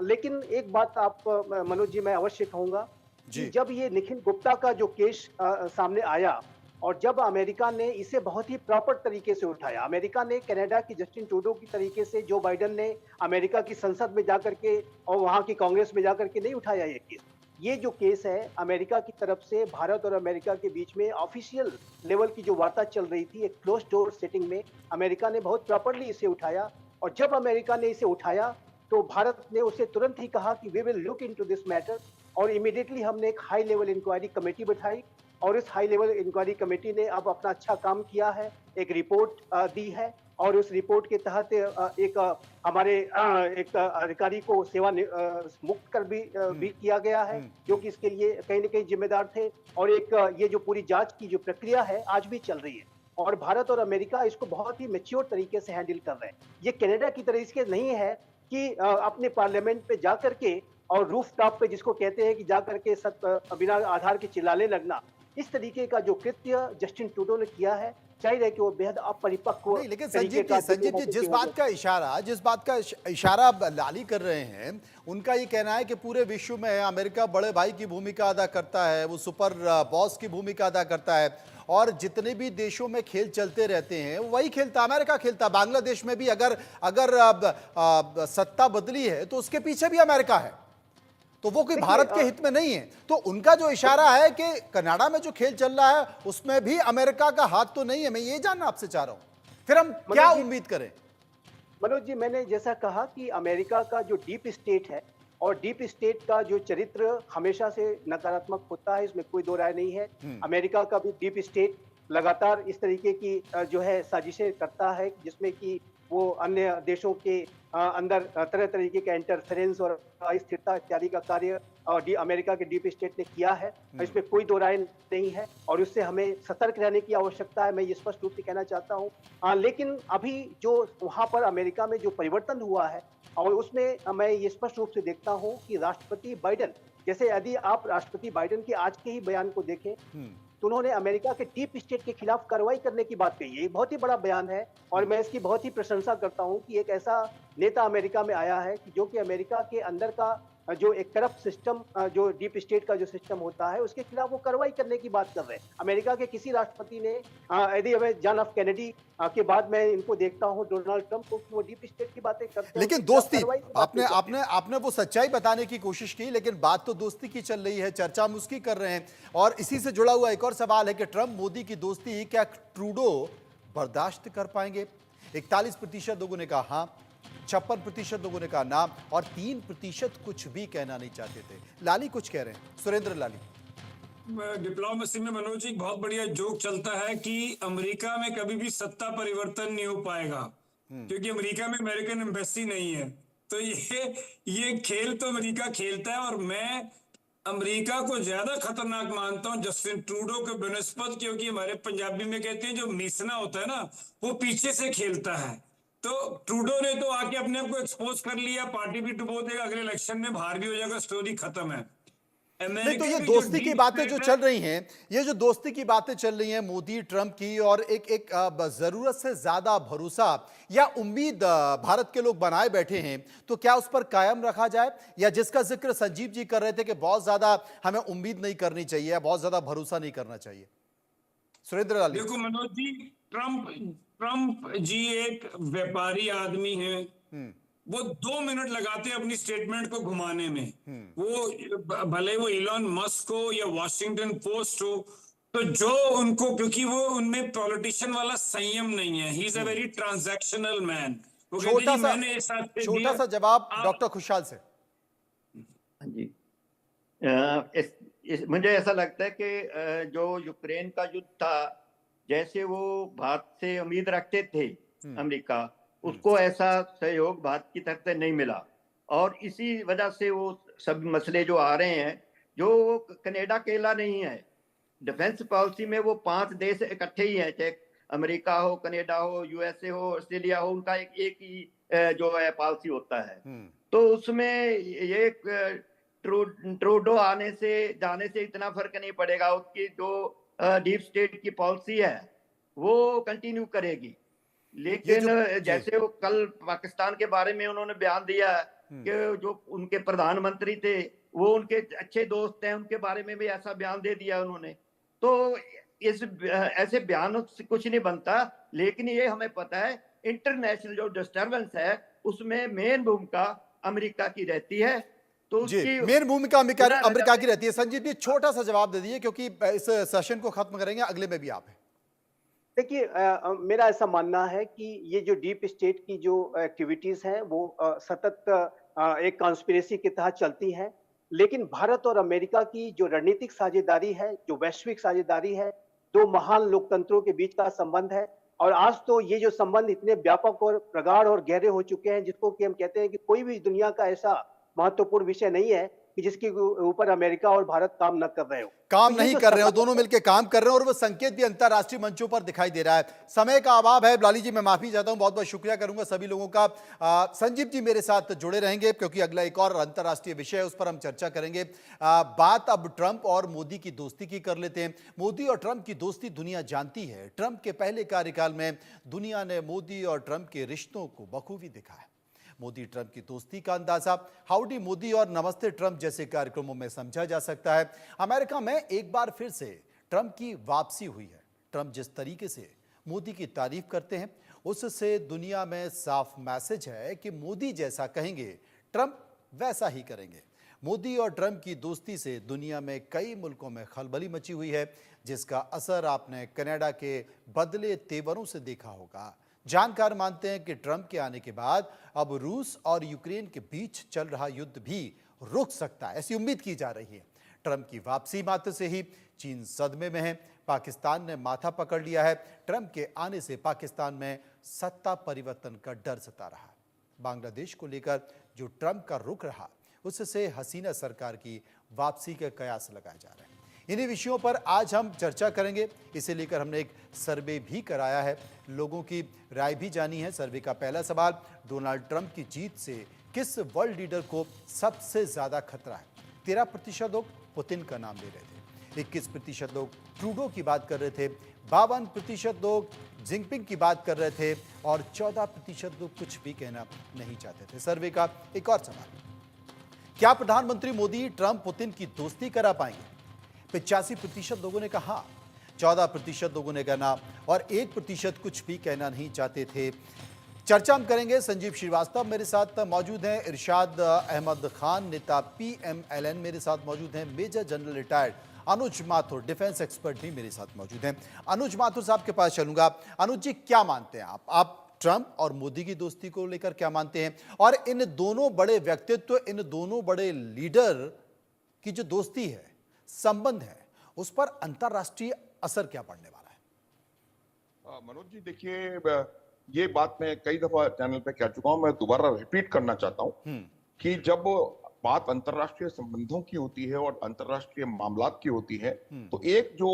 लेकिन एक बात आप मनोज जी मैं अवश्य कहूँगा कि जब ये निखिल गुप्ता का जो केस सामने आया, और जब अमेरिका ने इसे बहुत ही प्रॉपर तरीके से उठाया, अमेरिका ने कनाडा की जस्टिन ट्रूडो की तरीके से, जो बाइडेन ने अमेरिका की संसद में जाकर के और वहाँ की कांग्रेस में जाकर के नहीं उठाया ये केस। ये जो केस है अमेरिका की तरफ से भारत और अमेरिका के बीच में ऑफिशियल लेवल की जो वार्ता चल रही थी, एक क्लोज डोर सेटिंग में अमेरिका ने बहुत प्रॉपरली इसे उठाया। और जब अमेरिका ने इसे उठाया तो भारत ने उसे तुरंत ही कहा कि we will look into this matter, और इमीडिएटली हमने एक हाई लेवल इंक्वायरी कमेटी बैठाई, और इस हाई लेवल इंक्वायरी कमेटी ने अब अपना अच्छा काम किया है, एक रिपोर्ट दी है और उस रिपोर्ट के तहत हमारे एक अधिकारी को मुक्त कर भी किया गया है, जो कि इसके लिए कहीं न कहीं जिम्मेदार थे। और एक ये जो पूरी जांच की जो प्रक्रिया है आज भी चल रही है और भारत और अमेरिका इसको बहुत ही मैच्योर तरीके से हैंडल कर रहे हैं। ये कनाडा की तरह इसके नहीं है कि अपने पार्लियामेंट पे जा करके और रूफ टॉप पे जिसको कहते हैं कि जा करके बिना आधार के चिल्लाने लगना, इस तरीके का जो कृत्य जस्टिन ट्रूडो ने किया है, चाहिए कि वो बेहद अपरिपक्व नहीं, लेकिन तरीके का संजीव जी जिस बात का इशारा लाली कर रहे हैं, उनका ये कहना है कि पूरे विश्व में अमेरिका बड़े भाई की भूमिका अदा करता है, वो सुपर बॉस की भूमिका अदा करता है और जितने भी देशों में खेल चलते रहते हैं वही खेलता, अमेरिका खेलता। बांग्लादेश में भी अगर अगर सत्ता बदली है तो उसके पीछे भी अमेरिका है, तो वो कोई भारत के हित में नहीं है। तो उनका जो इशारा है कि कनाडा में जो खेल चल रहा है उसमें भी अमेरिका का हाथ तो नहीं है, मैं ये जानना आपसे चाह रहा हूं, फिर हम क्या उम्मीद करें? मनोज जी, मैंने जैसा कहा कि अमेरिका का जो डीप स्टेट है और डीप स्टेट का जो चरित्र हमेशा से नकारात्मक होता है, इसमें कोई दो राय नहीं है। अमेरिका का भी डीप स्टेट लगातार इस तरीके की जो है साजिशें करता है, जिसमें कि वो अन्य देशों के अंदर तरह तरीके का इंटरफेरेंस और अस्थिरता इत्यादि का कार्य अमेरिका के डीप स्टेट ने किया है। इसमें कोई दो राय नहीं है और उससे हमें सतर्क रहने की आवश्यकता है, मैं ये स्पष्ट रूप से कहना चाहता हूँ। लेकिन अभी जो वहां पर अमेरिका में जो परिवर्तन हुआ है और उसमें मैं ये स्पष्ट रूप से देखता हूँ कि राष्ट्रपति बाइडेन, जैसे यदि आप राष्ट्रपति बाइडेन के आज के ही बयान को देखें तो उन्होंने अमेरिका के डीप स्टेट के खिलाफ कार्रवाई करने की बात कही है। ये बहुत ही बड़ा बयान है और मैं इसकी बहुत ही प्रशंसा करता हूं कि एक ऐसा नेता अमेरिका में आया है कि जो कि अमेरिका के अंदर का जो एक करप्ट सिस्टम, जो डीप स्टेट का जो सिस्टम होता है, उसके खिलाफ वो कार्रवाई करने की बात कर रहे हैं। अमेरिका के किसी राष्ट्रपति ने यदि हमें जॉन एफ कैनेडी के बाद मैं इनको देखता हूं डोनाल्ड ट्रंप को, वो डीप स्टेट की बातें करते हैं। लेकिन दोस्ती, आपने वो सच्चाई बताने की कोशिश की, लेकिन बात तो दोस्ती की चल रही है, चर्चा हम उसकी कर रहे हैं। और इसी से जुड़ा हुआ एक और सवाल है कि ट्रंप मोदी की दोस्ती क्या ट्रूडो बर्दाश्त कर पाएंगे? 41% लोगों ने कहा हाँ, 56% लोगों ने कहा ना और 3% कुछ भी कहना नहीं चाहते थे। लाली कुछ कह रहे हैं, सुरेंद्र लाली। डिप्लोमेसी में मनोज जी बहुत बढ़िया जोक चलता है कि अमेरिका में कभी भी सत्ता परिवर्तन नहीं हो पाएगा क्योंकि अमेरिका में अमेरिकन एम्बेसी नहीं है। तो ये खेल तो अमेरिका खेलता है और मैं अमेरिका को ज्यादा खतरनाक मानता हूं जस्टिन ट्रूडो के बनस्पत, क्योंकि हमारे पंजाबी में कहते हैं जो मीसना होता है ना वो पीछे से खेलता है। तो ट्रूडो ने तो आके अपने आप को एक्सपोज कर लिया, पार्टी भी डुबो देगा, अगले इलेक्शन में बाहर भी हो जाएगा, स्टोरी खत्म है। नहीं तो ये दोस्ती की बातें जो चल रही हैं, ये जो दोस्ती की बातें चल रही हैं मोदी ट्रंप की, और एक जरूरत से ज्यादा भरोसा या उम्मीद भारत के लोग बनाए बैठे हैं, तो क्या उस पर कायम रखा जाए? या जिसका जिक्र संजीव जी कर रहे थे कि बहुत ज्यादा हमें उम्मीद नहीं करनी चाहिए या बहुत ज्यादा भरोसा नहीं करना चाहिए? सुरेंद्र लाली। देखो मनोज जी, ट्रंप जी एक व्यापारी आदमी है, वो 2 मिनट लगाते हैं अपनी स्टेटमेंट को घुमाने में। वो भले वो इलॉन मस्क हो या वॉशिंगटन पोस्ट हो, तो जो उनको, क्योंकि वो उनमें पॉलिटिशियन वाला संयम नहीं है, he is a very transactional man. वो कहते हैं मैंने इस साथ पे छोटा सा जवाब डॉक्टर खुशहाल से। हाँ जी, मुझे ऐसा लगता है कि जो यूक्रेन का युद्ध था, जैसे वो भारत से उम्मीद रखते थे अमेरिका, उसको ऐसा सहयोग भारत की तरफ से नहीं मिला और इसी वजह से वो सब मसले जो आ रहे हैं, जो कनाडा अकेला नहीं है, डिफेंस पॉलिसी में वो 5 देश इकट्ठे ही हैं, चाहे अमेरिका हो, कनाडा हो, यूएसए हो, ऑस्ट्रेलिया हो, उनका एक ही जो है पॉलिसी होता है। तो उसमें ये ट्रूडो आने से जाने से इतना फर्क नहीं पड़ेगा, उसकी जो डीप स्टेट की पॉलिसी है वो कंटिन्यू करेगी। लेकिन जैसे वो कल पाकिस्तान के बारे में उन्होंने बयान दिया कि जो उनके प्रधानमंत्री थे वो उनके अच्छे दोस्त हैं, उनके बारे में भी ऐसा बयान दे दिया उन्होंने। तो इस ऐसे बयानों से कुछ नहीं बनता, लेकिन ये हमें पता है इंटरनेशनल जो डिस्टर्बेंस है उसमें मेन भूमिका अमेरिका की रहती है। तो उसकी मेन भूमिका अमेरिका की रहती है। संजीव जी छोटा सा जवाब दे दीजिए क्योंकि इस सेशन को खत्म करेंगे, अगले में भी आप हैं। देखिए, मेरा ऐसा मानना है कि ये जो डीप स्टेट की जो एक्टिविटीज हैं वो सतत एक कॉन्स्पिरेसी के तहत चलती हैं। लेकिन भारत और अमेरिका की जो रणनीतिक साझेदारी है, जो वैश्विक साझेदारी है, दो महान लोकतंत्रों के बीच का संबंध है। और आज तो ये जो संबंध इतने व्यापक और प्रगाढ़ और गहरे हो चुके हैं, जिसको कि हम कहते हैं कि कोई भी दुनिया का ऐसा महत्वपूर्ण विषय नहीं है कि जिसके ऊपर अमेरिका और भारत काम न कर रहे हो। काम तो ये नहीं जो कर रहे हो, संबंध दोनों मिलकर काम कर रहे हैं और वो संकेत भी अंतर्राष्ट्रीय मंचों पर दिखाई दे रहा है। समय का अभाव है लाली जी, मैं माफी चाहता हूं, बहुत बहुत शुक्रिया करूंगा सभी लोगों का। संजीव जी मेरे साथ जुड़े रहेंगे क्योंकि अगला एक और अंतर्राष्ट्रीय विषय है, उस पर हम चर्चा करेंगे। बात अब ट्रंप और मोदी की दोस्ती की कर लेते हैं। मोदी और ट्रंप की दोस्ती दुनिया जानती है। ट्रंप के पहले कार्यकाल में दुनिया ने मोदी और ट्रंप के रिश्तों को बखूबी देखा है। मोदी ट्रंप की दोस्ती का अंदाजा हाउडी मोदी और नमस्ते ट्रंप जैसे कार्यक्रमों में समझा जा सकता है। अमेरिका में एक बार फिर से ट्रंप की वापसी हुई है। ट्रंप जिस तरीके से मोदी की तारीफ करते हैं, उससे दुनिया में साफ मैसेज है कि मोदी जैसा कहेंगे ट्रंप वैसा ही करेंगे। मोदी और ट्रंप की दोस्ती से दुनिया में कई मुल्कों में खलबली मची हुई है, जिसका असर आपने कनाडा के बदले तेवरों से देखा होगा। जानकार मानते हैं कि ट्रंप के आने के बाद अब रूस और यूक्रेन के बीच चल रहा युद्ध भी रुक सकता है, ऐसी उम्मीद की जा रही है। ट्रंप की वापसी मात्र से ही चीन सदमे में है। पाकिस्तान ने माथा पकड़ लिया है। ट्रंप के आने से पाकिस्तान में सत्ता परिवर्तन का डर सता रहा है। बांग्लादेश को लेकर जो ट्रंप का रुख रहा, उससे हसीना सरकार की वापसी के कयास लगाए जा रहे हैं। इन्हीं विषयों पर आज हम चर्चा करेंगे। इसे लेकर हमने एक सर्वे भी कराया है, लोगों की राय भी जानी है। सर्वे का पहला सवाल, डोनाल्ड ट्रंप की जीत से किस वर्ल्ड लीडर को सबसे ज्यादा खतरा है? 13% लोग पुतिन का नाम ले रहे थे, 21% लोग ट्रूडो की बात कर रहे थे, 52% लोग जिनपिंग की बात कर रहे थे और 14% लोग कुछ भी कहना नहीं चाहते थे। सर्वे का एक और सवाल, क्या प्रधानमंत्री मोदी ट्रंप पुतिन की दोस्ती करा पाएंगे? 85% लोगों ने कहा, 14% लोगों ने कहना और 1% कुछ भी कहना नहीं चाहते थे। चर्चा हम करेंगे। संजीव श्रीवास्तव मेरे साथ मौजूद हैं, इरशाद अहमद खान नेता PMLN मेरे साथ मौजूद हैं, मेजर जनरल रिटायर्ड अनुज माथुर डिफेंस एक्सपर्ट भी मेरे साथ मौजूद हैं। अनुज माथुर साहब के पास चलूंगा। अनुज जी, क्या मानते हैं आप ट्रंप और मोदी की दोस्ती को लेकर क्या मानते हैं? और इन दोनों बड़े व्यक्तित्व, इन दोनों बड़े लीडर की जो दोस्ती है, संबंध है, उस पर अंतरराष्ट्रीय असर क्या पड़ने वाला है? मनोज जी, देखिए, ये बात मैं कई दफा चैनल पे कह चुका हूं, मैं दोबारा रिपीट करना चाहता हूं कि जब बात अंतरराष्ट्रीय संबंधों की होती है और अंतरराष्ट्रीय मामलात की होती है, तो एक जो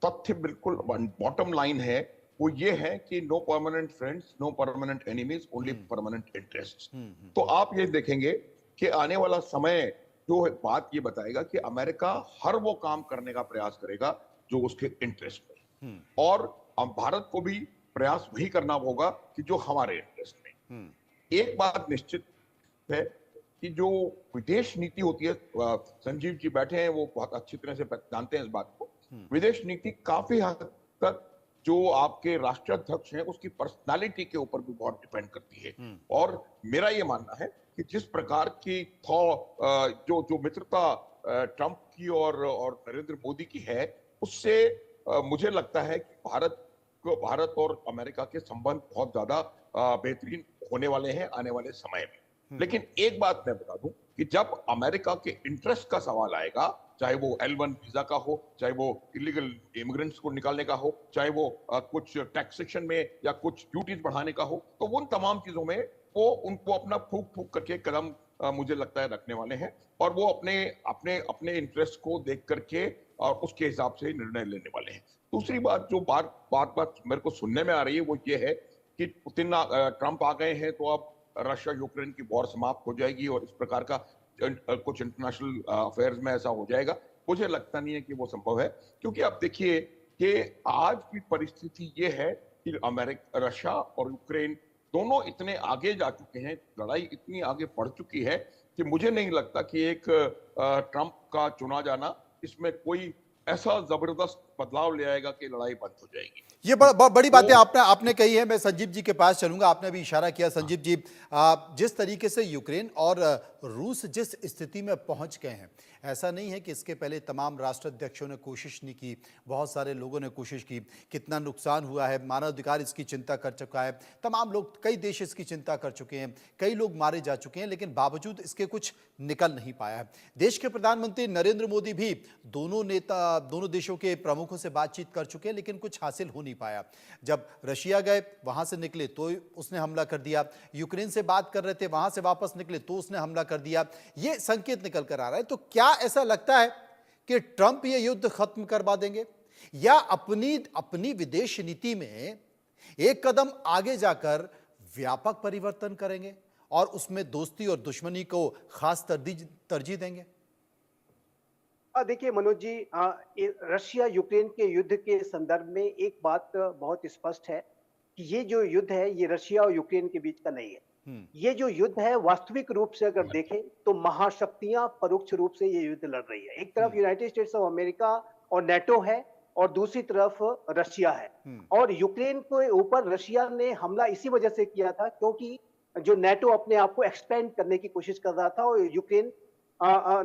तथ्य बिल्कुल बॉटम लाइन है वो ये है कि no permanent friends, no permanent enemies, only permanent interests. तो आप ये देखेंगे कि आने वाला समय जो बात ये बताएगा कि अमेरिका हर वो काम करने का प्रयास करेगा जो उसके इंटरेस्ट में, और भारत को भी प्रयास वही करना होगा कि जो हमारे इंटरेस्ट में। एक बात निश्चित है कि जो विदेश नीति होती है, संजीव जी बैठे हैं, वो बहुत अच्छी तरह से जानते हैं इस बात को। विदेश नीति काफी हद तक जो आपके राष्ट्राध्यक्ष हैं उसकी पर्सनालिटी के ऊपर भी बहुत डिपेंड करती है। और मेरा ये मानना है कि जिस प्रकार की जो मित्रता ट्रंप की और नरेंद्र मोदी की है, उससे मुझे लगता है कि भारत और अमेरिका के संबंध बहुत ज्यादा बेहतरीन होने वाले हैं आने वाले समय में। लेकिन एक बात मैं बता दूं कि जब अमेरिका के इंटरेस्ट का सवाल आएगा, चाहे वो L1 वीजा का हो, चाहे वो इलीगल इमिग्रेंट्स को निकालने का हो, चाहे वो कुछ टैक्सेशन में या कुछ ड्यूटीज बढ़ाने का हो, तो उन तमाम चीजों में वो उनको अपना फूक करके कदम मुझे लगता है रखने वाले हैं, और वो अपने इंटरेस्ट को देख करके और उसके हिसाब से निर्णय लेने वाले हैं। दूसरी बात जो बात मेरे को सुनने में आ रही है वो ये है कि ट्रंप आ गए हैं तो अब रशिया यूक्रेन की वॉर समाप्त हो जाएगी और इस प्रकार का कुछ इंटरनेशनल अफेयर्स में ऐसा हो जाएगा। मुझे लगता नहीं है कि वो संभव है, क्योंकि आप देखिए कि आज की परिस्थिति ये है कि रशिया और यूक्रेन दोनों इतने आगे जा चुके हैं, लड़ाई इतनी आगे बढ़ चुकी है कि मुझे नहीं लगता कि एक ट्रंप का चुना जाना इसमें कोई ऐसा जबरदस्त बदलाव ले आएगा कि लड़ाई बंद हो जाएगी। ये बड़ी बातें आपने कही है। मैं संजीव जी के पास चलूंगा। आपने भी इशारा किया, संजीव जी, जिस तरीके से यूक्रेन और रूस जिस स्थिति में पहुंच गए हैं, ऐसा नहीं है कि इसके पहले तमाम राष्ट्राध्यक्षों ने कोशिश नहीं की, बहुत सारे लोगों ने कोशिश की, कितना नुकसान हुआ है, मानवाधिकार इसकी चिंता कर चुका है, तमाम लोग, कई देश इसकी चिंता कर चुके हैं, कई लोग मारे जा चुके हैं, लेकिन बावजूद इसके कुछ निकल नहीं पाया है। देश के प्रधानमंत्री नरेंद्र मोदी भी दोनों देशों के प्रमुखों से बातचीत कर चुके हैं, लेकिन कुछ हासिल हो नहीं पाया। जब रशिया गए, वहां से निकले तो उसने हमला कर दिया, यूक्रेन से बात कर रहे थे, वहां से वापस निकले तो उसने हमला कर दिया। ये संकेत निकल कर आ रहा है। तो क्या ऐसा लगता है कि ट्रंप ये युद्ध खत्म करवा देंगे, या अपनी विदेश नीति में एक कदम आगे जाकर व्यापक परिवर्तन करेंगे और उसमें दोस्ती और दुश्मनी को खास तरजीह देंगे? देखिए मनोज जी, रशिया यूक्रेन के युद्ध के संदर्भ में एक बात बहुत स्पष्ट है कि ये जो युद्ध है ये रशिया और यूक्रेन के बीच का नहीं है। ये जो युद्ध है वास्तविक रूप से अगर देखें तो महाशक्तियां परोक्ष रूप से ये युद्ध लड़ रही है। एक तरफ यूनाइटेड स्टेट्स ऑफ अमेरिका और नेटो है और दूसरी तरफ रशिया है। और यूक्रेन के ऊपर रशिया ने हमला इसी वजह से किया था क्योंकि जो नेटो अपने आप को एक्सपेंड करने की कोशिश कर रहा था और यूक्रेन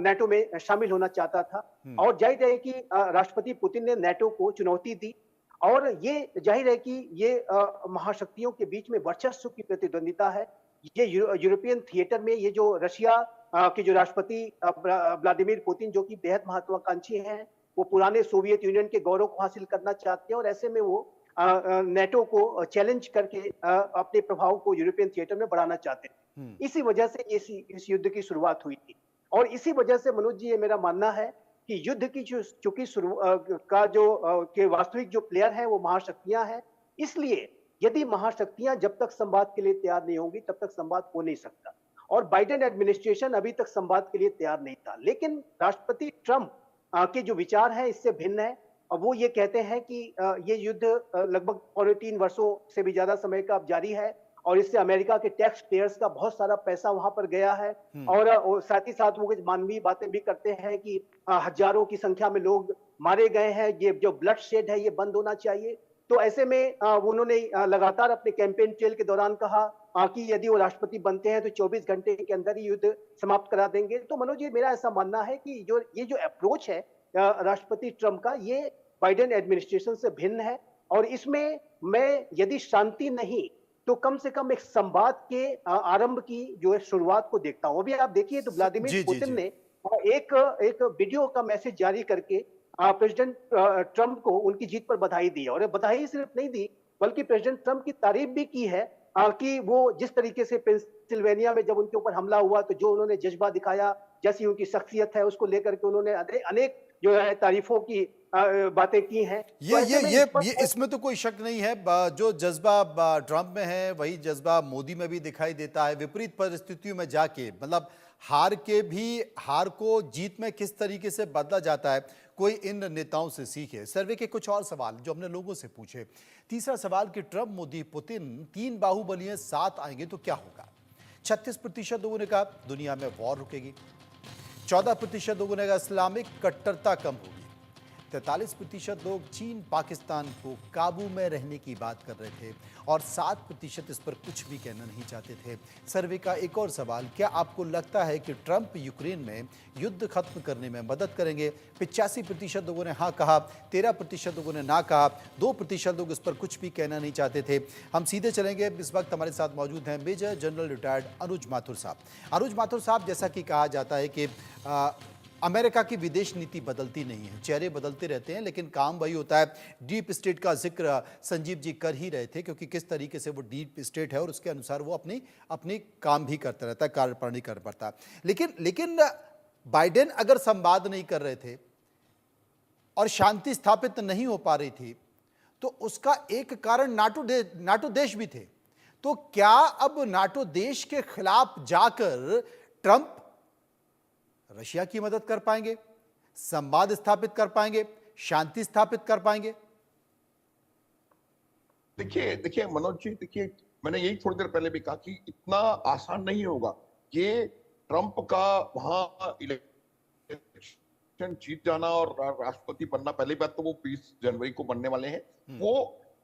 नेटो में शामिल होना चाहता था। और जाहिर है कि राष्ट्रपति पुतिन ने नेटो को चुनौती दी और ये जाहिर है कि ये महाशक्तियों के बीच में वर्चस्व की प्रतिद्वंदिता है। ये यूरोपियन थिएटर में ये जो रशिया के जो राष्ट्रपति व्लादिमीर पुतिन जो कि बेहद महत्वाकांक्षी हैं, वो पुराने सोवियत यूनियन के गौरव को हासिल करना चाहते हैं और ऐसे में वो नेटो को चैलेंज करके अपने प्रभाव को यूरोपियन थिएटर में बढ़ाना चाहते हैं। इसी वजह से इस युद्ध की शुरुआत हुई थी और इसी वजह से मनोज जी ये मेरा मानना है कि युद्ध की चूंकि के वास्तविक जो प्लेयर हैं वो महाशक्तियां हैं, इसलिए यदि महाशक्तियां जब तक संवाद के लिए तैयार नहीं होंगी तब तक संवाद हो नहीं सकता। और बाइडेन एडमिनिस्ट्रेशन अभी तक संवाद के लिए तैयार नहीं था, लेकिन राष्ट्रपति ट्रंप के जो विचार है इससे भिन्न है और वो ये कहते हैं कि ये युद्ध लगभग 3 वर्षों से भी ज्यादा समय का अब जारी है और इससे अमेरिका के टैक्स पेयर्स का बहुत सारा पैसा वहां पर गया है। और साथ ही साथ वो कुछ मानवीय बातें भी करते हैं कि हजारों की संख्या में लोग मारे गए हैं, ये जो ब्लड शेड है ये बंद होना चाहिए। तो ऐसे में उन्होंने लगातार अपने कैंपेन ट्रेल के दौरान कहा कि यदि वो राष्ट्रपति बनते हैं तो 24 घंटे के अंदर ही युद्ध समाप्त करा देंगे। तो मनोज जी मेरा ऐसा मानना है कि ये जो अप्रोच है राष्ट्रपति ट्रंप का, ये बाइडेन एडमिनिस्ट्रेशन से भिन्न है और इसमें मैं यदि शांति नहीं तो कम से कम एक संवाद के आरंभ की जो है शुरुआत को देखता हूं। अभी आप देखिए तो व्लादिमीर पुतिन ने एक वीडियो का मैसेज जारी करके प्रेसिडेंट ट्रंप को उनकी जीत पर बधाई दी और बधाई सिर्फ नहीं दी बल्कि प्रेसिडेंट ट्रंप की तारीफ भी की है कि वो जिस तरीके से पेंसिल्वेनिया में जब उनके ऊपर हमला हुआ तो जो उन्होंने जज्बा दिखाया, जैसी उनकी शख्सियत है उसको लेकर के उन्होंने अनेक जो है तारीफों की बातें की हैं। ये इसमें तो कोई शक नहीं है, जो जज्बा ट्रंप में है वही जज्बा मोदी में भी दिखाई देता है। विपरीत परिस्थितियों में जाके, मतलब हार को जीत में किस तरीके से बदला जाता है, कोई इन नेताओं से सीखे। सर्वे के कुछ और सवाल जो हमने लोगों से पूछे। तीसरा सवाल कि ट्रंप, मोदी, पुतिन 3 बाहुबलियां साथ आएंगे तो क्या होगा? 36% लोगों ने कहा दुनिया में वॉर रुकेगी, 14% लोगों ने कहा इस्लामिक कट्टरता कम होगी, 43% लोग चीन पाकिस्तान को काबू में रहने की बात कर रहे थे और 7% इस पर कुछ भी कहना नहीं चाहते थे। सर्वे का एक और सवाल, क्या आपको लगता है कि ट्रंप यूक्रेन में युद्ध खत्म करने में मदद करेंगे? 85% लोगों ने हाँ कहा, 13% लोगों ने ना कहा, 2% लोग इस पर कुछ भी कहना नहीं चाहते थे। हम सीधे चलेंगे। इस वक्त हमारे साथ मौजूद हैं मेजर जनरल रिटायर्ड अनुज माथुर साहब। अनुज माथुर साहब, जैसा कि कहा जाता है कि अमेरिका की विदेश नीति बदलती नहीं है, चेहरे बदलते रहते हैं, लेकिन काम वही होता है। डीप स्टेट का जिक्र संजीव जी कर ही रहे थे, क्योंकि किस तरीके से वो डीप स्टेट है और उसके अनुसार वो अपनी काम भी करता रहता है, कार्यप्रणाली कर पाता है। लेकिन बाइडेन अगर संवाद नहीं कर रहे थे और शांति स्थापित नहीं हो पा रही थी तो उसका एक कारण नाटो देश भी थे। तो क्या अब नाटो देश के खिलाफ जाकर ट्रंप रशिया की मदद कर पाएंगे, संवाद स्थापित कर पाएंगे, शांति स्थापित कर पाएंगे? देखिए मनोज जी, देखिए मैंने यही थोड़ी देर पहले भी कहा कि इतना आसान नहीं होगा। ये ट्रंप का वहां इलेक्शन जीत जाना और राष्ट्रपति बनना, पहली बात तो वो 20 जनवरी को बनने वाले हैं, वो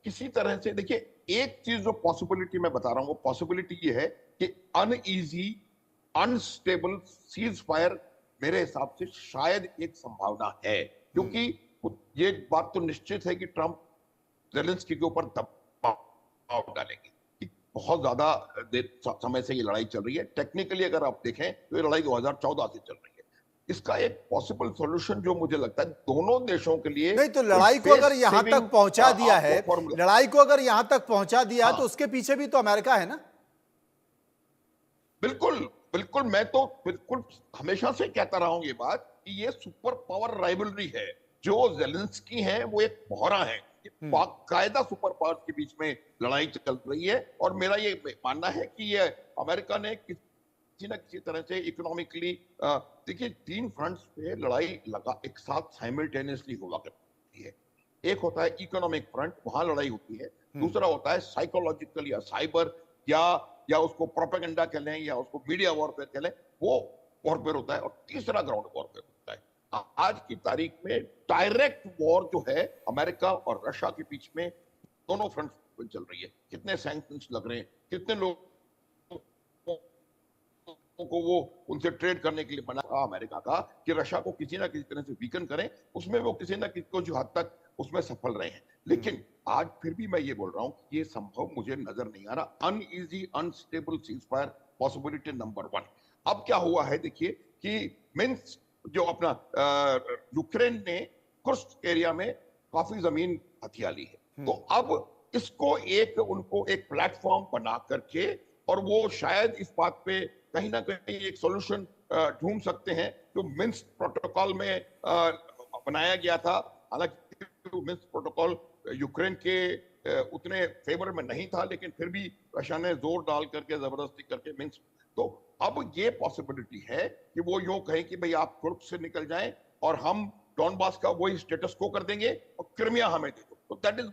किसी तरह से, देखिए एक चीज जो पॉसिबिलिटी मैं बता रहा हूँ, वो पॉसिबिलिटी ये है कि अनईजी अनस्टेबल सीज फायर मेरे हिसाब से शायद एक संभावना है, क्योंकि ये बात तो निश्चित है कि ट्रंप ज़ेलेंस्की के ऊपर दबाव डालेंगे कि बहुत ज्यादा समय से ये लड़ाई चल रही है। टेक्निकली अगर आप देखें तो ये लड़ाई 2014 से चल रही है। इसका एक पॉसिबल सॉल्यूशन जो मुझे लगता है दोनों देशों के लिए, नहीं तो लड़ाई को अगर यहां तक पहुंचा दिया है, लड़ाई को अगर यहां तक पहुंचा दिया तो उसके पीछे भी तो अमेरिका है ना। बिल्कुल बिल्कुल, मैं तो बिल्कुल हमेशा से कहता रहा हूं ये बात कि ये सुपर पावर राइवलरी है। जो जेलेंस्की है वो एक मोहरा है, बाकायदा सुपर पावर के बीच में लड़ाई चल रही है। और मेरा ये मानना है कि ये अमेरिका ने किसी न किसी तरह से इकोनॉमिकली, देखिए 3 फ्रंट्स पे लड़ाई लगा एक साथ साइमल्टेनियसली हुआ करती है। एक होता है इकोनॉमिक फ्रंट, वहां लड़ाई होती है। दूसरा होता है साइकोलॉजिकल या साइबर या उसको प्रोपेगेंडा कह लें या उसको मीडिया वॉरफेयर कह लें, वो वॉरफेयर होता है। और तीसरा ग्राउंड वॉरफेयर होता है। आज की तारीख में डायरेक्ट वॉर जो है अमेरिका और रशिया के बीच में दोनों फ्रंट पे चल रही है। कितने सैंक्शंस लग रहे हैं, कितने लोग को वो उनसे ट्रेड करने के लिए मना अमेरिका का कि रशिया को किसी ना किसी तरह से वीकन करें। उसमें वो किसी ना किसी को जो हद तक उसमें सफल रहे हैं। लेकिन आज फिर भी मैं ये बोल रहा हूं कि ये संभव मुझे नजर नहीं आ रहा। Uneasy unstable ceasefire possibility number 1। अब क्या हुआ है देखिए कि मिन्स्क जो अपना यूक्रेन ने कुर्स्क एरिया में काफी जमीन हथिया ली है। तो अब इसको उनको एक प्लेटफॉर्म बना करके, और वो शायद इस बात पे कहीं ना कहीं एक सॉल्यूशन ढूंढ सकते हैं जो मिन्स्क प्रोटोकॉल में बनाया गया था। हालांकि मिन्स्क प्रोटोकॉल यूक्रेन के उतने फेवर में नहीं था, लेकिन फिर भी रशिया ने जोर डाल करके जबरदस्ती करके मिन्स्क, तो अब ये पॉसिबिलिटी है कि वो यूं कहें कि भाई आप कुर्स्क से निकल जाएं और हम डॉनबास का वही स्टेटस को कर देंगे और क्रिमिया हमें दे दो। तो दैट इज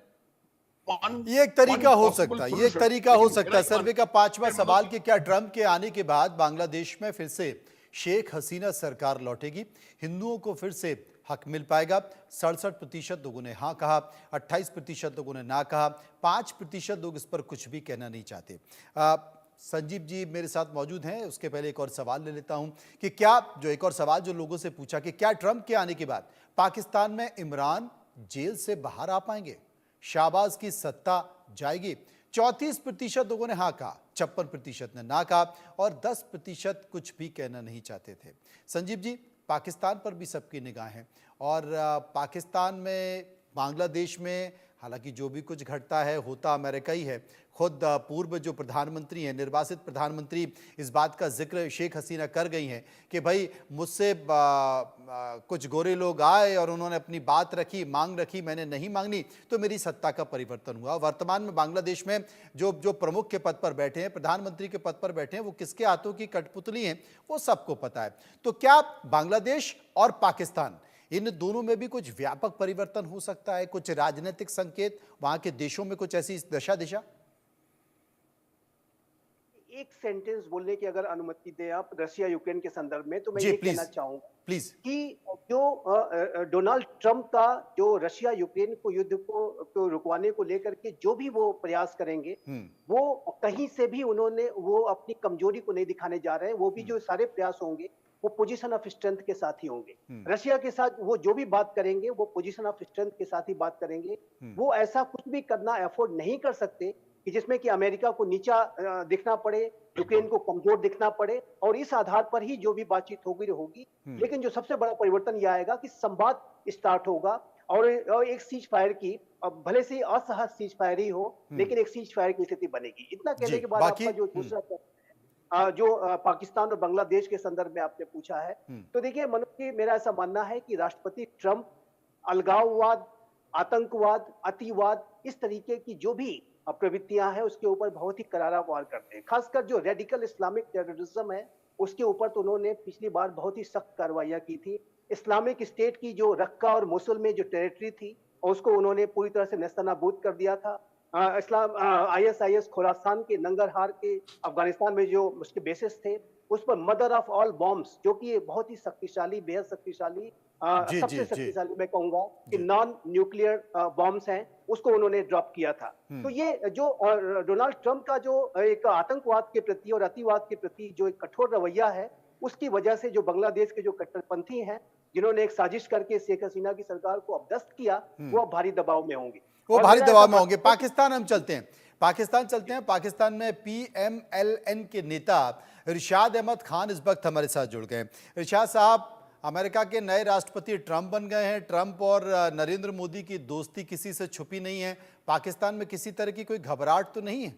ये एक तरीका हो सकता है, ये एक तरीका हो सकता है। सर्वे का 5वां सवाल कि क्या ट्रंप के आने के बाद बांग्लादेश में फिर से शेख हसीना सरकार लौटेगी, हिंदुओं को फिर से हक मिल पाएगा? 67% लोगों ने हाँ कहा, 28% लोगों ने ना कहा, 5% लोग इस पर कुछ भी कहना नहीं चाहते। संजीव जी मेरे साथ मौजूद हैं। उसके पहले एक और सवाल ले लेता हूं कि क्या, जो एक और सवाल जो लोगों से पूछा कि क्या ट्रंप के आने के बाद पाकिस्तान में इमरान जेल से बाहर आ पाएंगे, शाहबाज की सत्ता जाएगी? 34% लोगों ने हाँ कहा, 56% ने ना कहा और 10% कुछ भी कहना नहीं चाहते थे। संजीव जी, पाकिस्तान पर भी सबकी निगाहें, और पाकिस्तान में, बांग्लादेश में हालांकि जो भी कुछ घटता है होता अमेरिका ही है। खुद पूर्व जो प्रधानमंत्री हैं, निर्वासित प्रधानमंत्री, इस बात का जिक्र शेख हसीना कर गई हैं कि भाई मुझसे कुछ गोरे लोग आए और उन्होंने अपनी बात रखी, मांग रखी, मैंने नहीं मांगनी तो मेरी सत्ता का परिवर्तन हुआ। वर्तमान में बांग्लादेश में जो प्रमुख के पद पर बैठे हैं, प्रधानमंत्री के पद पर बैठे हैं, वो किसके हाथों की कठपुतली हैं वो सबको पता है। तो क्या बांग्लादेश और पाकिस्तान, इन दोनों में भी कुछ व्यापक परिवर्तन हो सकता है? कुछ राजनीतिक संकेत वहां के देशों में, कुछ ऐसी दिशा? एक सेंटेंस बोलने की अगर अनुमति दे आप रशिया यूक्रेन के संदर्भ में, तो मैं ये कहना चाहूंगा प्लीज कि जो डोनाल्ड ट्रंप का जो रशिया यूक्रेन को युद्ध को रुकवाने को लेकर के जो भी वो प्रयास करेंगे, वो कहीं से भी उन्होंने वो अपनी कमजोरी को नहीं दिखाने जा रहे हैं। वो भी जो सारे प्रयास होंगे वो पोजीशन ऑफ स्ट्रेंथ के साथ ही होंगे। रशिया के साथ वो जो भी बात करेंगे वो पोजीशन ऑफ स्ट्रेंथ के साथ ही बात करेंगे। वो ऐसा कुछ भी करना अफोर्ड नहीं कर सकते कि जिसमें कि अमेरिका को नीचा दिखना पड़े, यूक्रेन को कमजोर दिखना पड़े, और इस आधार पर ही जो भी बातचीत होगी। लेकिन जो सबसे बड़ा परिवर्तन यह आएगा कि संवाद स्टार्ट होगा और एक सीज फायर की, भले से असहज सीज फायर ही हो, लेकिन एक सीज फायर की स्थिति बनेगी। इतना कहने के बाद आपका जो दूसरा जो पाकिस्तान और बांग्लादेश के संदर्भ में आपने पूछा है, तो देखिए मनोज जी, मेरा ऐसा मानना है कि राष्ट्रपति ट्रंप अलगाववाद, आतंकवाद, अतिवाद, इस तरीके की जो भी प्रवृत्तियां हैं उसके ऊपर बहुत ही करारा वार करते हैं। खासकर जो रेडिकल इस्लामिक टेररिज्म है उसके ऊपर तो उन्होंने पिछली बार बहुत ही सख्त कार्रवाइयां की थी। इस्लामिक स्टेट की जो रक्का और मोसुल में जो टेरिटरी थी उसको उन्होंने पूरी तरह से नेस्तनाबूद कर दिया था। इस्लाम ISIS खुरासान के, नंगरहार के, अफगानिस्तान में जो उसके बेसिस थे उस पर मदर ऑफ ऑल बॉम्ब्स, जो कि बहुत ही शक्तिशाली, बेहद शक्तिशाली, सबसे शक्तिशाली मैं कहूंगा कि नॉन न्यूक्लियर बॉम्ब्स हैं, उसको उन्होंने ड्रॉप किया था। तो ये जो डोनाल्ड ट्रंप का जो एक आतंकवाद के प्रति और अतिवाद के प्रति जो एक कठोर रवैया है, उसकी वजह से जो बांग्लादेश के जो कट्टरपंथी हैं, जिन्होंने एक साजिश करके शेख हसीना की सरकार को अपदस्थ किया, वो अब भारी दबाव में होंगे। वो भारी दबाव में होंगे। पाकिस्तान हम चलते हैं, पाकिस्तान चलते हैं। पाकिस्तान में PMLN के नेता इरशाद अहमद खान इस वक्त हमारे साथ जुड़ गए हैं। इरशाद साहब, अमेरिका के नए राष्ट्रपति ट्रंप बन गए हैं। ट्रंप और नरेंद्र मोदी की दोस्ती किसी से छुपी नहीं है। पाकिस्तान में किसी तरह की कोई घबराहट तो नहीं है?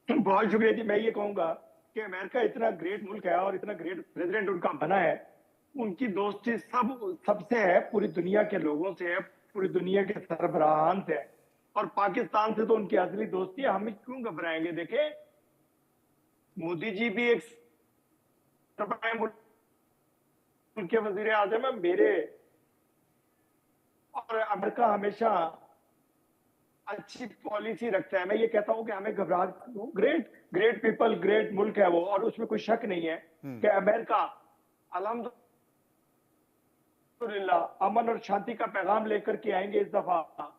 बहुत शुक्रिया जी। मैं ये कहूंगा कि अमेरिका इतना ग्रेट मुल्क है और इतना ग्रेट प्रेसिडेंट उनका बना है, उनकी दोस्ती सबसे है, पूरी दुनिया के लोगों से है, पूरी दुनिया के सरबराहान से है, और पाकिस्तान से तो उनकी असली दोस्ती है। हम क्यों घबराएंगे? देखें, मोदी जी भी एक उनके वजीर आजम है मेरे, और अमेरिका हमेशा अच्छी पॉलिसी रखता है। मैं ये कहता हूं कि हमें घबराहट, ग्रेट पीपल, ग्रेट मुल्क है वो, और उसमें कोई शक नहीं है कि अमेरिका अल्हम्दुलिल्लाह अमन और शांति का पैगाम लेकर के आएंगे इस दफा।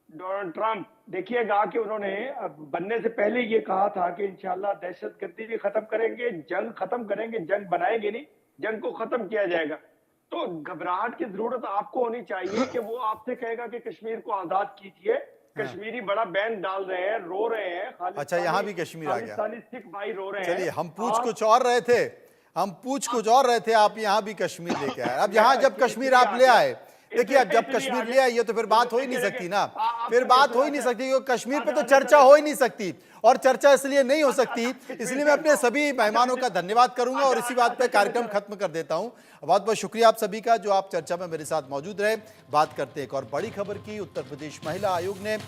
डोनाल्ड ट्रंप देखिएगा कि उन्होंने बनने से पहले ये कहा था कि इंशाल्लाह दहशतगर्दी भी खत्म करेंगे, जंग खत्म करेंगे, जंग बनाएंगे नहीं, जंग को खत्म किया जाएगा। तो घबराहट की जरूरत आपको होनी चाहिए कि वो आपसे कहेगा कि कश्मीर को आजाद कीजिए। कश्मीरी बड़ा बैन डाल रहे हैं, रो रहे हैं। अच्छा, यहाँ भी कश्मीर आ गया। सिख भाई रो रहे हैं। चलिए, हम पूछ कुछ और रहे थे, आप यहाँ भी कश्मीर लेके आए। अब यहाँ जब कश्मीर आप ले आए, देखिए, अब जब कश्मीर ले आइए तो फिर बात हो ही नहीं सकती ना, फिर बात हो ही नहीं सकती, क्योंकि कश्मीर पे तो चर्चा हो ही नहीं सकती। और चर्चा इसलिए नहीं हो सकती, इसलिए मैं अपने सभी मेहमानों का धन्यवाद करूंगा और इसी बात पे कार्यक्रम खत्म कर देता हूं। बहुत बहुत शुक्रिया आप सभी का जो आप चर्चा में मेरे साथ मौजूद रहे। बात करते एक और बड़ी खबर की। उत्तर प्रदेश महिला आयोग ने